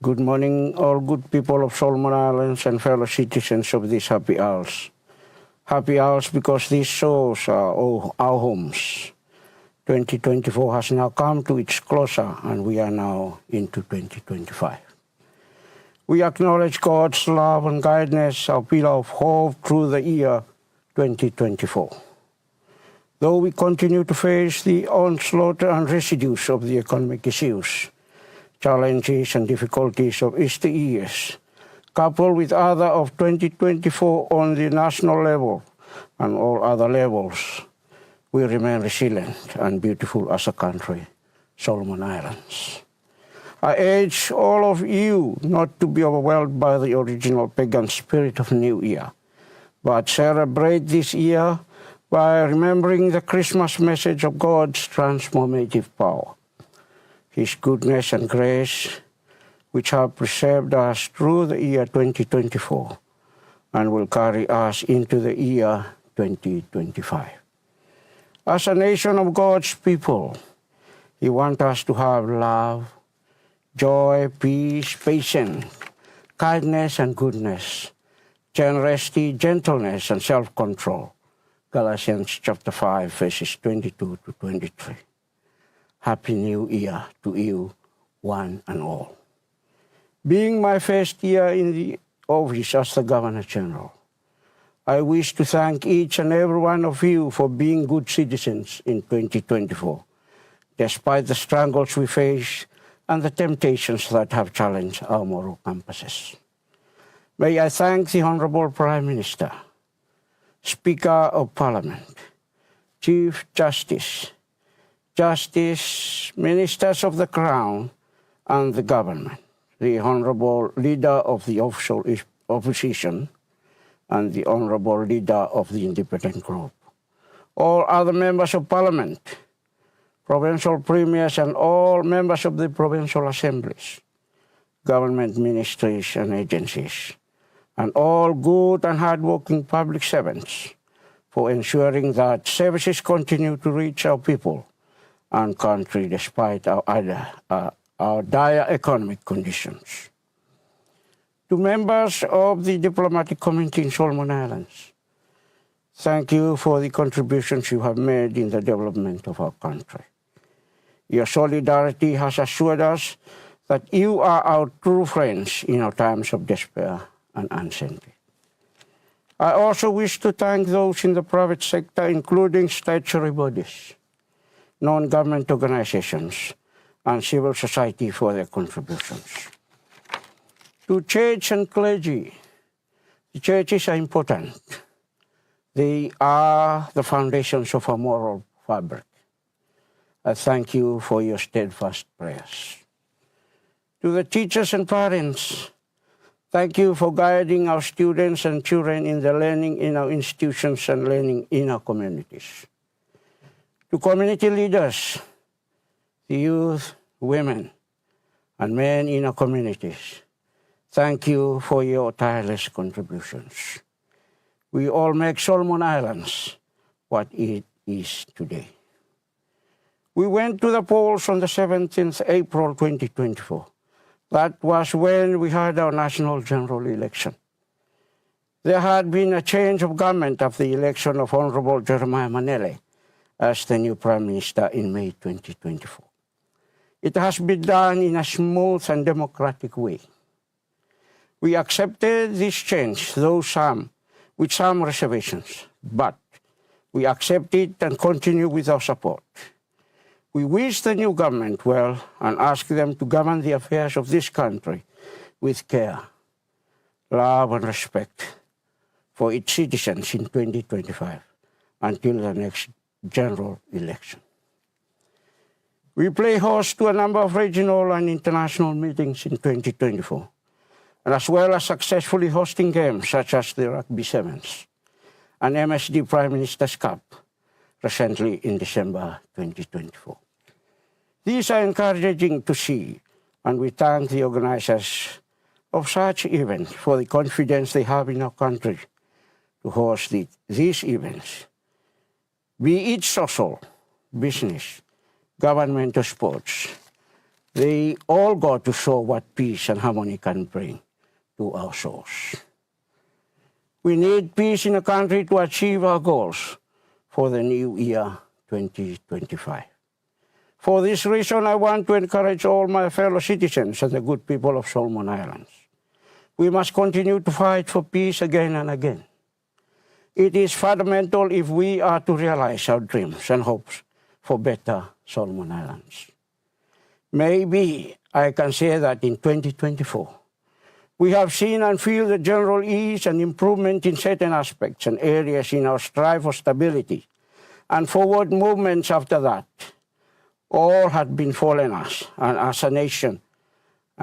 Good morning, all good people of Solomon Islands and fellow citizens of these happy hours. Happy hours because these shows are our homes. 2024 has now come to its closer, and we are now into 2025. We acknowledge God's love and guidance, our pillar of hope through the year 2024. Though we continue to face the onslaught and residues of the economic issues, challenges and difficulties of Easter years, coupled with other of 2024 on the national level and all other levels, we remain resilient and beautiful as a country, Solomon Islands. I urge all of you not to be overwhelmed by the original pagan spirit of New Year, but celebrate this year by remembering the Christmas message of God's transformative power, His goodness and grace, which have preserved us through the year 2024 and will carry us into the year 2025. As a nation of God's people, He wants us to have love, joy, peace, patience, kindness and goodness, generosity, gentleness and self-control. Galatians chapter 5, verses 22 to 23. Happy New Year to you, one and all. Being my first year in the office as the Governor General, I wish to thank each and every one of you for being good citizens in 2024, despite the struggles we face and the temptations that have challenged our moral compasses. May I thank the Honorable Prime Minister, Speaker of Parliament, Chief Justice, Ministers of the Crown and the Government, the Honorable Leader of the Official Opposition, and the Honorable Leader of the Independent Group, all other members of Parliament, provincial premiers and all members of the provincial assemblies, government ministries and agencies, and all good and hard-working public servants for ensuring that services continue to reach our people and country despite our dire economic conditions. To members of the diplomatic community in Solomon Islands, thank you for the contributions you have made in the development of our country. Your solidarity has assured us that you are our true friends in our times of despair and uncertainty. I also wish to thank those in the private sector, including statutory bodies, non-government organizations, and civil society for their contributions. To church and clergy, the churches are important. They are the foundations of our moral fabric. I thank you for your steadfast prayers. To the teachers and parents, thank you for guiding our students and children in the learning in our institutions and learning in our communities. To community leaders, the youth, women, and men in our communities, thank you for your tireless contributions. We all make Solomon Islands what it is today. We went to the polls on the 17th April 2024. That was when we had our national general election. There had been a change of government after the election of Honorable Jeremiah Manele as the new Prime Minister in May 2024. It has been done in a smooth and democratic way. We accepted this change, though with some reservations, but we accept it and continue with our support. We wish the new government well and ask them to govern the affairs of this country with care, love and respect for its citizens in 2025 until the next general election. We play host to a number of regional and international meetings in 2024, and as well as successfully hosting games such as the Rugby Sevens and MSD Prime Minister's Cup recently in December 2024. These are encouraging to see, and we thank the organizers of such events for the confidence they have in our country to host these events, be it social, business, government or sports. They all go to show what peace and harmony can bring to our souls. We need peace in a country to achieve our goals for the new year 2025. For this reason, I want to encourage all my fellow citizens and the good people of Solomon Islands. We must continue to fight for peace again and again. It is fundamental if we are to realize our dreams and hopes for better Solomon Islands. Maybe I can say that in 2024, we have seen and feel the general ease and improvement in certain aspects and areas in our strive for stability and forward movements after that. All had been fallen us and as a nation,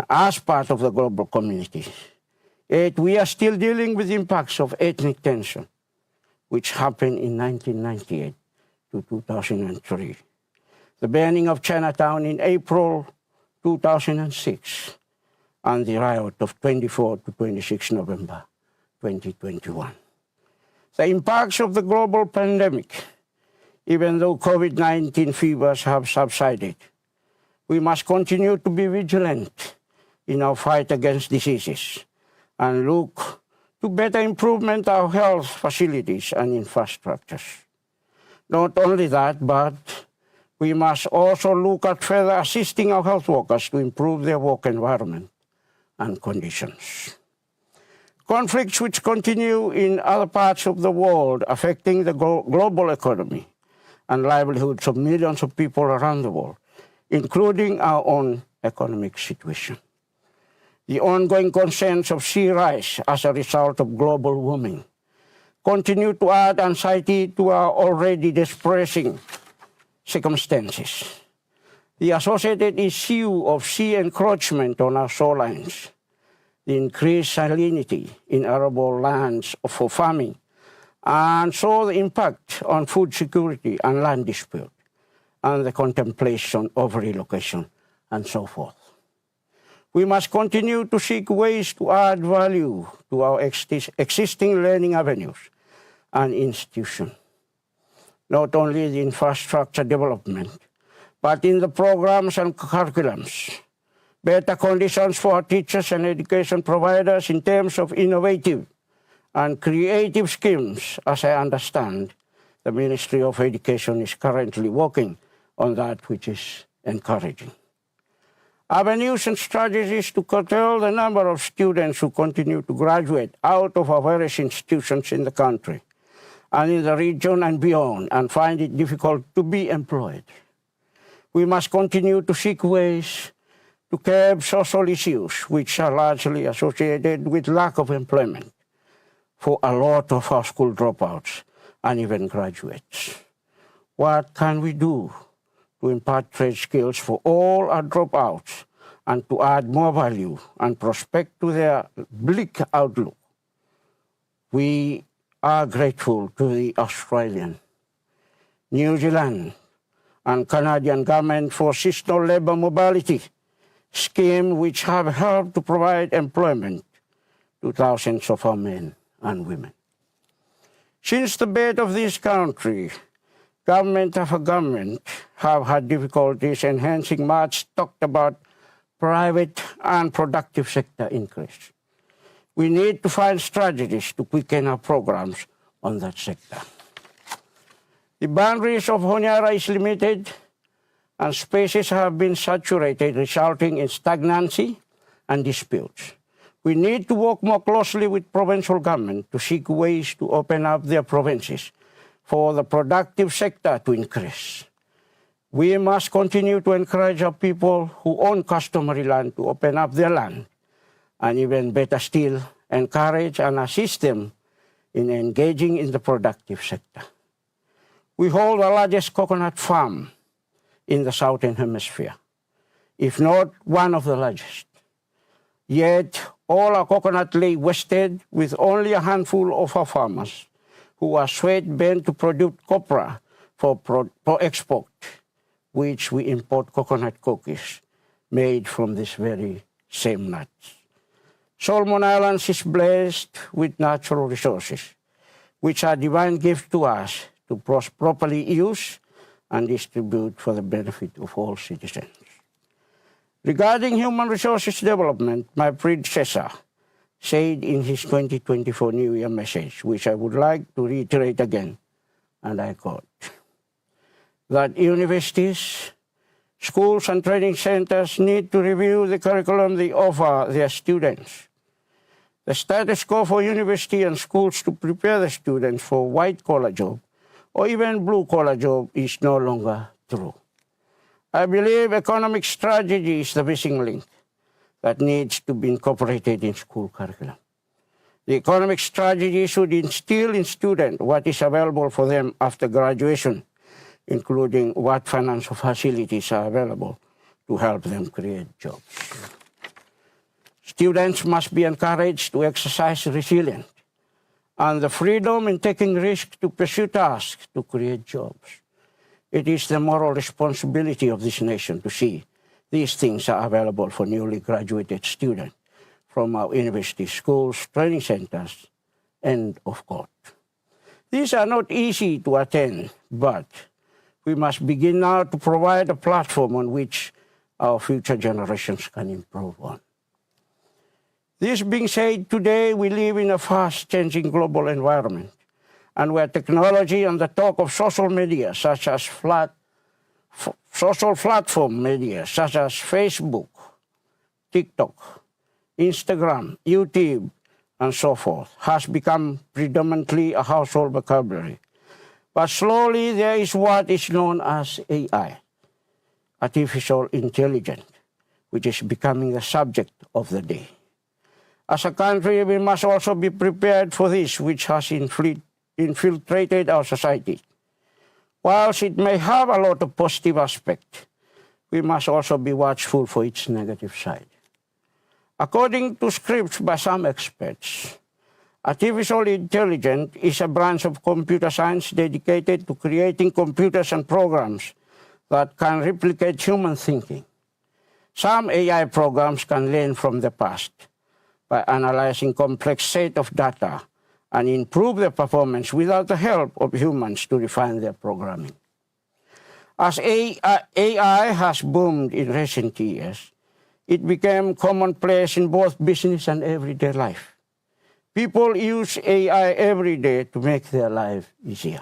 as part of the global community. Yet we are still dealing with the impacts of ethnic tension, which happened in 1998 to 2003. The burning of Chinatown in April 2006, and the riot of 24 to 26 November 2021. The impacts of the global pandemic, even though COVID-19 fevers have subsided, we must continue to be vigilant in our fight against diseases and look to better improvement our health facilities and infrastructures. Not only that, but we must also look at further assisting our health workers to improve their work environment and conditions. Conflicts which continue in other parts of the world affecting the global economy and livelihoods of millions of people around the world, including our own economic situation. The ongoing concerns of sea rise as a result of global warming continue to add anxiety to our already distressing circumstances. The associated issue of sea encroachment on our shorelines, the increased salinity in arable lands for farming, and so the impact on food security and land dispute, and the contemplation of relocation, and so forth. We must continue to seek ways to add value to our existing learning avenues and institutions. Not only the infrastructure development, but in the programs and curriculums, better conditions for our teachers and education providers in terms of innovative and creative schemes. As I understand, the Ministry of Education is currently working on that, which is encouraging. Avenues and strategies to curtail the number of students who continue to graduate out of our various institutions in the country and in the region and beyond, and find it difficult to be employed. We must continue to seek ways to curb social issues which are largely associated with lack of employment for a lot of our school dropouts and even graduates. What can we do to impart trade skills for all our dropouts and to add more value and prospect to their bleak outlook? We are grateful to the Australian, New Zealand, and Canadian government for seasonal labor mobility scheme which have helped to provide employment to thousands of our men and women. Since the birth of this country, government after government have had difficulties enhancing much talked about private and productive sector increase. We need to find strategies to quicken our programs on that sector. The boundaries of Honiara is limited and spaces have been saturated, resulting in stagnancy and disputes. We need to work more closely with provincial government to seek ways to open up their provinces for the productive sector to increase. We must continue to encourage our people who own customary land to open up their land, and even better still, encourage and assist them in engaging in the productive sector. We hold the largest coconut farm in the Southern Hemisphere, if not one of the largest. Yet all our coconut lay wasted with only a handful of our farmers who are sweat-bent to produce copra for export, which we import coconut cookies made from this very same nuts. Solomon Islands is blessed with natural resources, which are divine gifts to us to properly use and distribute for the benefit of all citizens. Regarding human resources development, my predecessor said in his 2024 New Year message, which I would like to reiterate again, and I quote, that universities, schools and training centers need to review the curriculum they offer their students. The status quo for university and schools to prepare the students for white-collar job or even blue-collar job is no longer true. I believe economic strategy is the missing link that needs to be incorporated in school curriculum. The economic strategy should instill in students what is available for them after graduation, including what financial facilities are available to help them create jobs. Students must be encouraged to exercise resilience and the freedom in taking risks to pursue tasks to create jobs. It is the moral responsibility of this nation to see these things are available for newly graduated students from our university, schools, training centers, and of course. These are not easy to attain, but we must begin now to provide a platform on which our future generations can improve on. This being said, today we live in a fast-changing global environment, and where technology and the talk of social media, such as social platform media, such as Facebook, TikTok, Instagram, YouTube, and so forth, has become predominantly a household vocabulary. But slowly there is what is known as AI, artificial intelligence, which is becoming the subject of the day. As a country, we must also be prepared for this, which has infiltrated our society. Whilst it may have a lot of positive aspects, we must also be watchful for its negative side. According to scripts by some experts, artificial intelligence is a branch of computer science dedicated to creating computers and programs that can replicate human thinking. Some AI programs can learn from the past by analyzing complex set of data and improve their performance without the help of humans to refine their programming. As AI has boomed in recent years, it became commonplace in both business and everyday life. People use AI every day to make their life easier.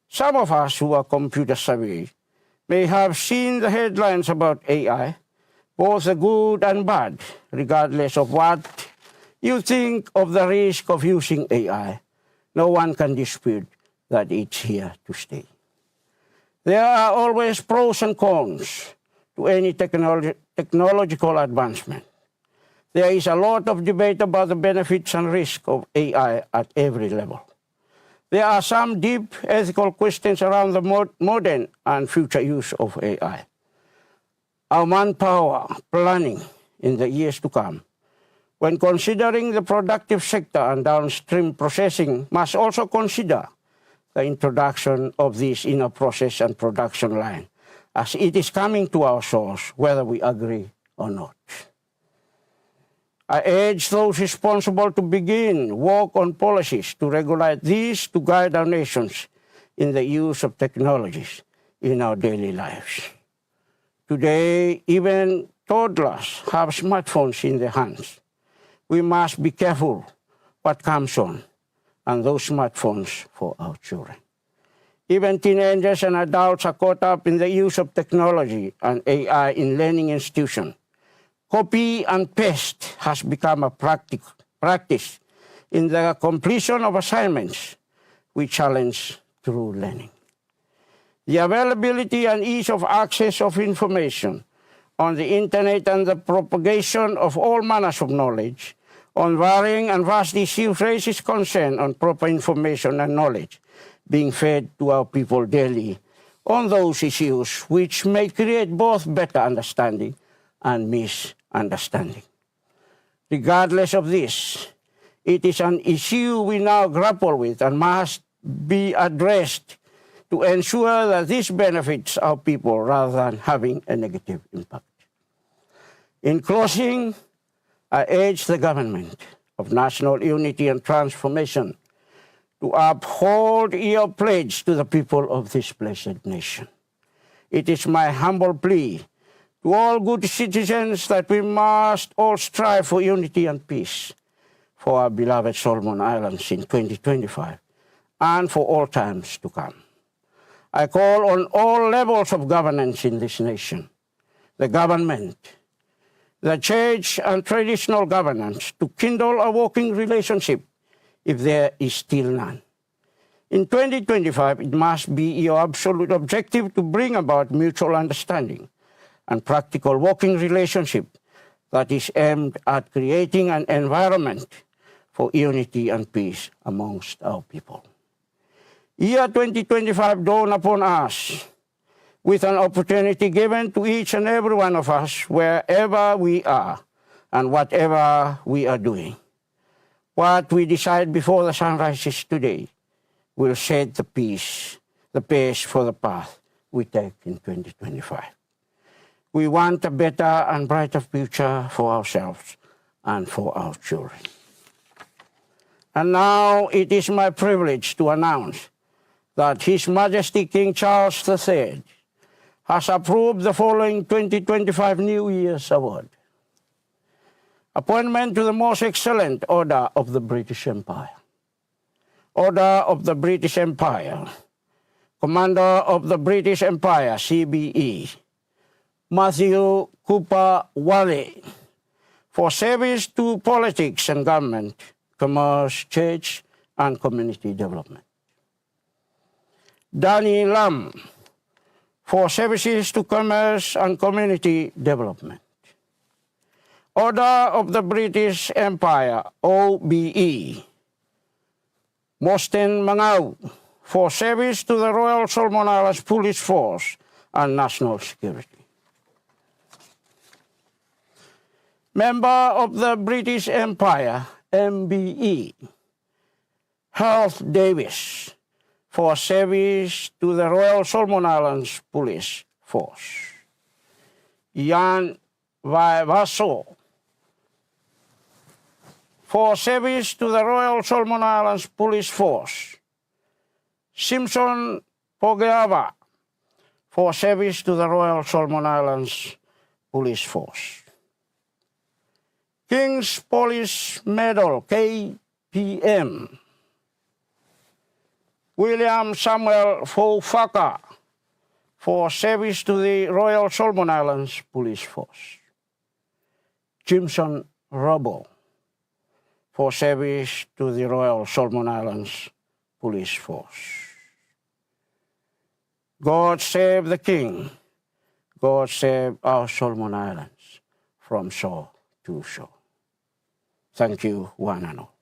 Some of us who are computer savvy may have seen the headlines about AI, both the good and bad, regardless of what you think of the risk of using AI. No one can dispute that it's here to stay. There are always pros and cons to any technological advancement. There is a lot of debate about the benefits and risks of AI at every level. There are some deep ethical questions around the modern and future use of AI. Our manpower planning in the years to come, when considering the productive sector and downstream processing, must also consider the introduction of this in a process and production line, as it is coming to our shores, whether we agree or not. I urge those responsible to begin work on policies to regulate these to guide our nations in the use of technologies in our daily lives. Today, even toddlers have smartphones in their hands. We must be careful what comes on, and those smartphones for our children. Even teenagers and adults are caught up in the use of technology and AI in learning institutions. Copy and paste has become a practice in the completion of assignments. We challenge through learning. The availability and ease of access of information on the internet and the propagation of all manners of knowledge on varying and vast issues raises concern on proper information and knowledge being fed to our people daily on those issues, which may create both better understanding and misunderstanding. Regardless of this, it is an issue we now grapple with and must be addressed to ensure that this benefits our people rather than having a negative impact. In closing, I urge the government of national unity and transformation to uphold your pledge to the people of this blessed nation. It is my humble plea To all good citizens, that we must all strive for unity and peace for our beloved Solomon Islands in 2025 and for all times to come. I call on all levels of governance in this nation, the government, the church and traditional governance, to kindle a working relationship if there is still none. In 2025, it must be your absolute objective to bring about mutual understanding and practical working relationship that is aimed at creating an environment for unity and peace amongst our people. Year 2025 dawned upon us with an opportunity given to each and every one of us wherever we are and whatever we are doing. What we decide before the sun rises today will set the pace for the path we take in 2025. We want a better and brighter future for ourselves and for our children. And now it is my privilege to announce that His Majesty King Charles III has approved the following 2025 New Year's Award. Appointment to the Most Excellent Order of the British Empire. Order of the British Empire. Commander of the British Empire, CBE. Matthew Cooper Wally, for service to politics and government, commerce, church, and community development. Danny Lam, for services to commerce and community development. Order of the British Empire, OBE. Mosten Mangau, for service to the Royal Solomon Islands Police Force and National Security. Member of the British Empire, MBE, Health Davis, for service to the Royal Solomon Islands Police Force. Jan Vaivaso, for service to the Royal Solomon Islands Police Force. Simpson Pogeava, for service to the Royal Solomon Islands Police Force. King's Police Medal, KPM. William Samuel Fofaka, for service to the Royal Solomon Islands Police Force. Jimson Robo, for service to the Royal Solomon Islands Police Force. God save the King. God save our Solomon Islands from shore to shore. Thank you, one and all.